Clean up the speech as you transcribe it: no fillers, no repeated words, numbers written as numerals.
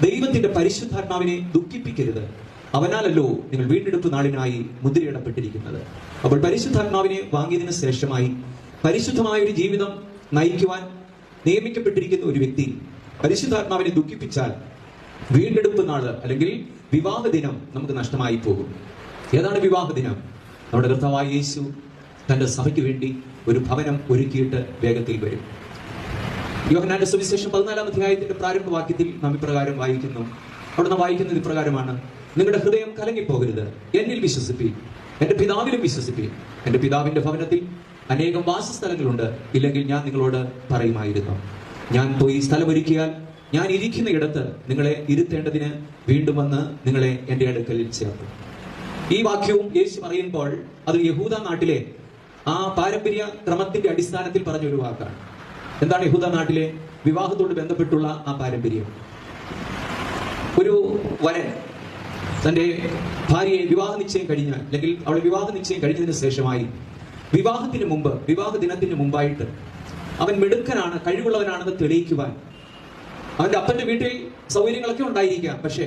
ദൈവത്തിന്റെ പരിശുദ്ധാത്മാവിനെ ദുഃഖിപ്പിക്കരുത്, അവനാലല്ലോ നിങ്ങൾ വീണ്ടെടുപ്പ് നാളിനായി മുദ്രയിടപ്പെട്ടിരിക്കുന്നത്. അപ്പോൾ പരിശുദ്ധാത്മാവിനെ വാങ്ങിയതിനു ശേഷമായി പരിശുദ്ധമായ ഒരു ജീവിതം നയിക്കുവാൻ നിയമിക്കപ്പെട്ടിരിക്കുന്ന ഒരു വ്യക്തി പരിശുദ്ധാത്മാവിനെ ദുഃഖിപ്പിച്ചാൽ വീണ്ടെടുപ്പ് നാള് അല്ലെങ്കിൽ വിവാഹ ദിനം നമുക്ക് നഷ്ടമായി പോകും. ഏതാണ് വിവാഹ ദിനം? നമ്മുടെ കർത്താവായ യേശു തന്റെ സഭയ്ക്ക് വേണ്ടി ഒരു ഭവനം ഒരുക്കിയിട്ട് വേഗത്തിൽ വരും. യോഹന്നാന്റെ സുവിശേഷം 14-ാം അധ്യായത്തിന്റെ പ്രാരംഭ വാക്യത്തിൽ നാം ഇപ്രകാരം വായിക്കുന്നു. അവിടുന്ന് വായിക്കുന്നത് ഇപ്രകാരമാണ്: നിങ്ങളുടെ ഹൃദയം കലങ്ങിപ്പോകരുത്, എന്നിൽ വിശ്വസിപ്പീൻ, എന്റെ പിതാവിലും വിശ്വസിപ്പീൻ. എന്റെ പിതാവിന്റെ ഭവനത്തിൽ അനേകം വാസസ്ഥലങ്ങളുണ്ട്, ഇല്ലെങ്കിൽ ഞാൻ നിങ്ങളോട് പറയുമായിരുന്നു. ഞാൻ പോയി സ്ഥലമൊരുക്കിയാൽ ഞാൻ ഇരിക്കുന്ന ഇടത്ത് നിങ്ങളെ ഇരുത്തേണ്ടതിന് വീണ്ടും വന്ന് നിങ്ങളെ എന്റെ അടുക്കൽ ചേർക്കും. ഈ വാക്യവും യേശു പറയുമ്പോൾ അത് യഹൂദ നാട്ടിലെ ആ പാരമ്പര്യ ക്രമത്തിന്റെ അടിസ്ഥാനത്തിൽ പറഞ്ഞ ഒരു വാക്കാണ്. എന്താണ് യഹൂദ നാട്ടിലെ വിവാഹത്തോട് ബന്ധപ്പെട്ടുള്ള ആ പാരമ്പര്യം? ഒരു വരൻ തന്റെ ഭാര്യയെ വിവാഹ നിശ്ചയം കഴിഞ്ഞാൽ, അല്ലെങ്കിൽ അവളെ വിവാഹ നിശ്ചയം കഴിഞ്ഞതിന് ശേഷമായി വിവാഹത്തിന് മുമ്പ്, വിവാഹ ദിനത്തിന് മുമ്പായിട്ട് അവൻ മിടുക്കനാണ്, കഴിവുള്ളവനാണെന്ന് തെളിയിക്കുവാൻ അവന്റെ അപ്പന്റെ വീട്ടിൽ സൗകര്യങ്ങളൊക്കെ ഉണ്ടായിരിക്കാം, പക്ഷേ